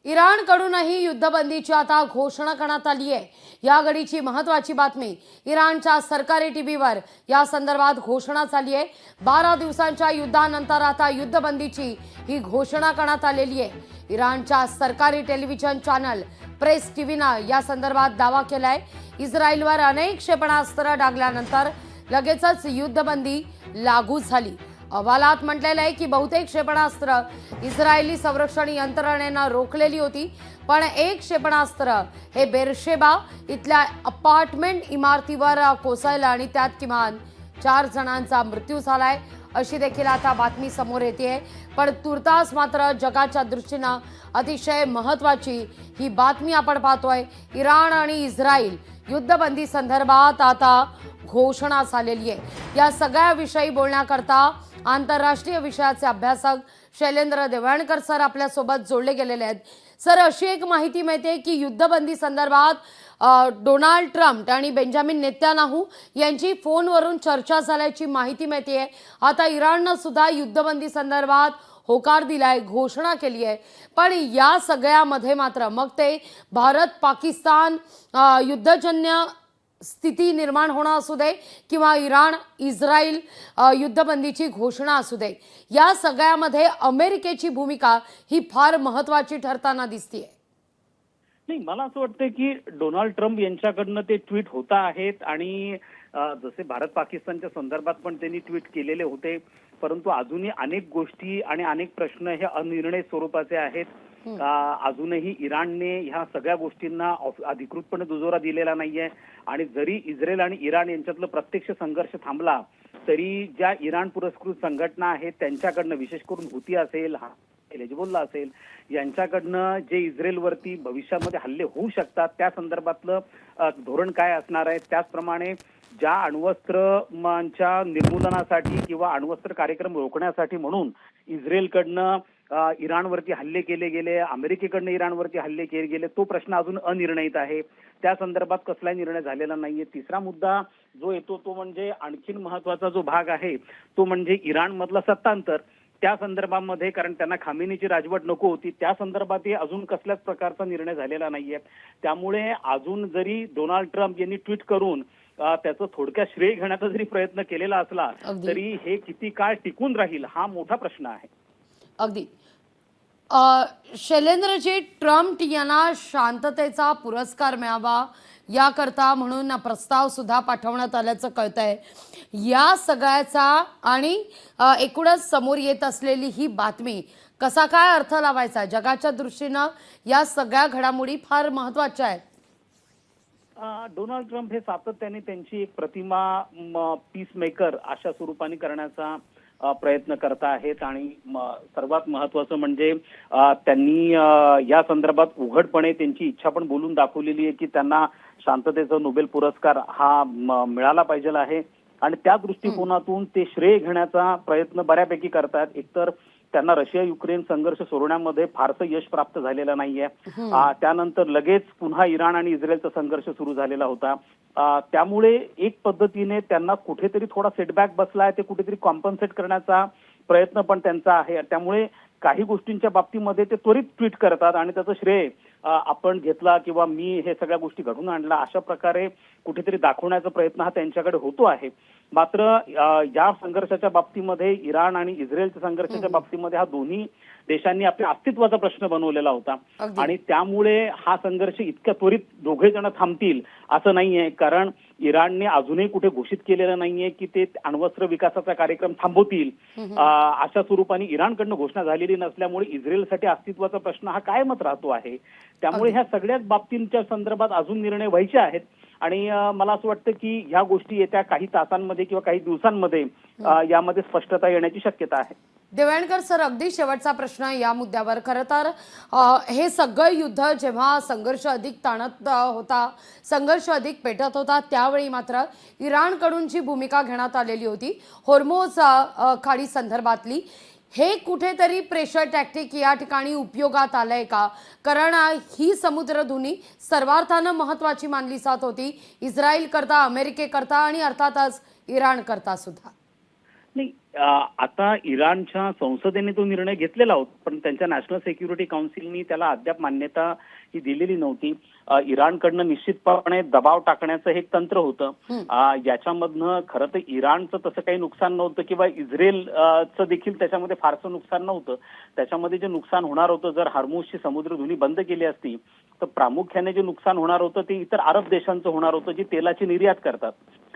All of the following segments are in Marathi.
इराणकडूनही युद्धबंदीची आता घोषणा करण्यात आली आहे। या घडीची महत्त्वाची बातमी, इराणच्या सरकारी टीव्हीवर या संदर्भात घोषणा झाली आहे। 12 दिवसांच्या युद्धानंतर आता युद्धबंदीची ही घोषणा करण्यात आलेली आहे। इराणच्या सरकारी टेलिव्हिजन चॅनल प्रेस टीव्हीनं या संदर्भात दावा केलाय। इस्रायलवर अनेक क्षेपणास्त्र डागल्यानंतर लगेचच युद्धबंदी लागू झाली। अहवालात म्हटलेलं आहे की बहुतेक क्षेपणास्त्र इस्रायली संरक्षण यंत्रणेनं रोखलेली होती, पण एक क्षेपणास्त्र हे बेरशेबा इथल्या अपार्टमेंट इमारतीवर कोसळलं आणि त्यात किमान 4 जणांचा मृत्यू झालाय, अशी देखील आता बातमी समोर येते। पण तुर्तास मात्र जगाच्या दृष्टीनं अतिशय महत्त्वाची ही बातमी आपण पाहतोय। इराण आणि इस्रायल युद्धबंदी संदर्भात आता घोषणा झालेली आहे। या सगळ्या विषयी बोलण्याकरता आंतरराष्ट्रीय विषयाचे अभ्यासक शैलेंद्र देवळणकर सर आपल्या सोबत जोडले गेलेले आहेत। सर, अशी एक माहिती मिळते की युद्धबंदी संदर्भात डोनाल्ड ट्रम्प आणि बेंजामिन नेत्यानाहू यांची फोनवरून चर्चा झाल्याची माहिती मिळते। आता इराणनं सुद्धा युद्धबंदी संदर्भात होकार दिलाय, घोषणा केली आहे। पण या सगळ्यामध्ये मात्र मग ते भारत पाकिस्तान युद्धजन्य स्थिती निर्माण होणं असू दे किंवा इराण इस्रायल युद्धबंदीची घोषणा असू दे, या सगळ्यामध्ये अमेरिकेची भूमिका ही फार महत्त्वाची ठरताना दिसतेय। नाही, मला असं वाटतं की डोनाल्ड ट्रम्प यांच्याकडनं ते ट्विट होत आहेत आणि जसे भारत पाकिस्तानच्या संदर्भात पण त्यांनी ट्विट केलेले होते, परंतु अजूनही अनेक गोष्टी आणि अनेक प्रश्न हे अनिर्णय स्वरूपाचे आहेत। अजूनही इराणने ह्या सगळ्या गोष्टींना अधिकृतपणे दुजोरा दिलेला नाहीये आणि जरी इस्रायल आणि इराण यांच्यातलं प्रत्यक्ष संघर्ष थांबला तरी ज्या इराण पुरस्कृत संघटना आहेत त्यांच्याकडनं, विशेष करून हुती असेल, हिजबुल्लाह असेल, यांच्याकडनं जे इस्रायलवरती भविष्यामध्ये हल्ले होऊ शकतात त्या संदर्भातलं धोरण काय असणार आहे, त्याचप्रमाणे ज्या अण्वस्त्रांच्या निर्मूलनासाठी किंवा अण्वस्त्र कार्यक्रम रोखण्यासाठी म्हणून इस्रायलकडनं इराणवरती हल्ले केले गेले, अमेरिकेकडनं इराणवरती हल्ले केले गेले, तो प्रश्न अजून अनिर्णित आहे। त्या संदर्भात कसलाही निर्णय झालेला नाहीये। तिसरा मुद्दा जो येतो तो म्हणजे आणखीन महत्वाचा जो भाग आहे तो म्हणजे इराणमधलं सत्तांतर, त्या संदर्भामध्ये, कारण त्यांना खामेनीची राजवट नको होती, त्या संदर्भातही अजून कसल्याच प्रकारचा निर्णय झालेला नाहीये। त्यामुळे अजून जरी डोनाल्ड ट्रम्प यांनी ट्विट करून त्याचं थोडक्यात श्रेय घेण्याचा जरी प्रयत्न केलेला असला तरी हे किती काळ टिकून राहील हा मोठा प्रश्न आहे। अगदी शैलेंद्रजी, ट्रम्प यांना शांततेचा पुरस्कार मिळावा याकरता म्हणून प्रस्ताव सुद्धा पाठवण्यात आल्याचं कळतंय। या सगळ्याचा आणि एकूणच समोर येत असलेली ही बातमी कसा काय अर्थ लावायचा जगाच्या दृष्टीनं, या सगळ्या घडामोडी फार महत्त्वाच्या आहेत। डोनाल्ड ट्रम्प हे सातत्याने त्यांची एक प्रतिमा पीस मेकर अशा स्वरूपाने करण्याचा प्रयत्न करत आहेत आणि सर्वात महत्वाचं म्हणजे त्यांनी या संदर्भात उघडपणे त्यांची इच्छा पण बोलून दाखवलेली आहे की त्यांना शांततेचा नोबेल पुरस्कार हा मिळाला पाहिजे आहे आणि त्या दृष्टिकोनातून ते श्रेय घेण्याचा प्रयत्न बऱ्यापैकी करतात। एकतर त्यांना रशिया युक्रेन संघर्ष सोडवण्यामध्ये फारसं यश प्राप्त झालेलं नाहीये, त्यानंतर लगेच पुन्हा इराण आणि इस्रायलचा संघर्ष सुरू झालेला होता, त्यामुळे एक पद्धतीने त्यांना कुठेतरी थोडा सेटबॅक बसलाय, ते कुठेतरी कॉम्पन्सेट करण्याचा प्रयत्न पण त्यांचा आहे। त्यामुळे काही गोष्टींच्या बाबतीमध्ये ते त्वरित ट्विट करतात आणि त्याचं श्रेय आपण घेतला किंवा मी हे सगळ्या गोष्टी घडून आणल्या अशा प्रकारे कुठेतरी दाखवण्याचा प्रयत्न हा त्यांच्याकडे होतो आहे। मात्र या संघर्षाच्या बाबतीमध्ये, इराण आणि इस्रायलच्या संघर्षाच्या बाबतीमध्ये हा दोन्ही देशांनी आपल्या अस्तित्वाचा प्रश्न बनवलेला होता आणि त्यामुळे हा संघर्ष इतक्या त्वरित दोघे जण थांबतील असं नाहीये, कारण इराणने अजूनही कुठे घोषित केलेलं नाहीये की ते अण्वस्त्र विकासाचा कार्यक्रम थांबवतील। अशा स्वरूपाने इराणकडनं घोषणा झालेली नसल्यामुळे इस्रायलसाठी अस्तित्वाचा प्रश्न हा कायमच राहतो आहे। त्यामुळे ह्या सगळ्याच बाबतींच्या संदर्भात अजून निर्णय व्हायचे आहेत आणि मला असं वाटतं की ह्या गोष्टी येत्या काही तासांमध्ये किंवा काही दिवसांमध्ये यामध्ये स्पष्टता येण्याची शक्यता आहे। देवळणकर सर, अगदी शेवटचा प्रश्न या मुद्द्यावर, खरं तर हे सगळं युद्ध जेव्हा संघर्ष अधिक ताणत होता, संघर्ष अधिक पेटत होता, त्यावेळी मात्र इराणकडून जी भूमिका घेण्यात आलेली होती होर्मुझ खाडी संदर्भातली, हे कुठेतरी प्रेशर टॅक्टिक या ठिकाणी उपयोगात आलंय का? कारण ही समुद्रधुनी सर्वार्थानं महत्त्वाची मानली जात होती, इस्रायल करता, अमेरिके करता आणि अर्थातच इराण करता सुद्धा। नाही, आता इराणच्या संसदेने तो निर्णय घेतलेला होता, पण त्यांच्या नॅशनल सिक्युरिटी काउन्सिलनी त्याला अद्याप मान्यता ही दिलेली नव्हती. इराणकडनं निश्चितपणे दबाव टाकण्याचं हे एक तंत्र होतं. याच्यामधनं खरं तर इराणचं तसं काही नुकसान नव्हतं किंवा इस्रायलचं देखील त्याच्यामध्ये फारसं नुकसान नव्हतं. त्याच्यामध्ये जे नुकसान होणार होतं, जर हॉर्मुझची समुद्रधुनी बंद केली असती तर प्रामुख्याने जे नुकसान होणार होतं ते इतर अरब देशांचं होणार होतं, जी तेलाची निर्यात करतात.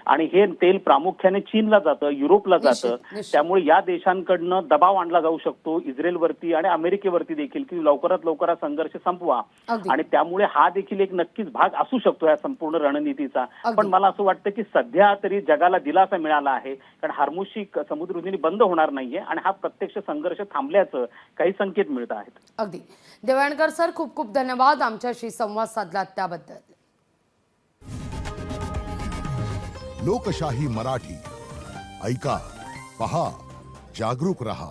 आणि हे तेल प्रामुख्याने चीनला जातं, युरोपला जातं. त्यामुळे या देशांकडनं दबाव आणला जाऊ शकतो इस्रायलवरती आणि अमेरिकेवरती देखील, की लवकरात लवकर हा संघर्ष संपवा. आणि त्यामुळे हा देखील एक नक्कीच भाग असू शकतो या संपूर्ण रणनीतीचा. पण मला असं वाटतं की सध्या तरी जगाला दिलासा मिळाला आहे, कारण हॉर्मुझची समुद्रधुनी बंद होणार नाहीये आणि हा प्रत्यक्ष संघर्ष थांबल्याचं काही संकेत मिळत आहेत. अगदी. देवळणकर सर, खूप खूप धन्यवाद आमच्याशी संवाद साधलात त्याबद्दल. लोकशाही मराठी ऐका, पहा, जागरूक रहा.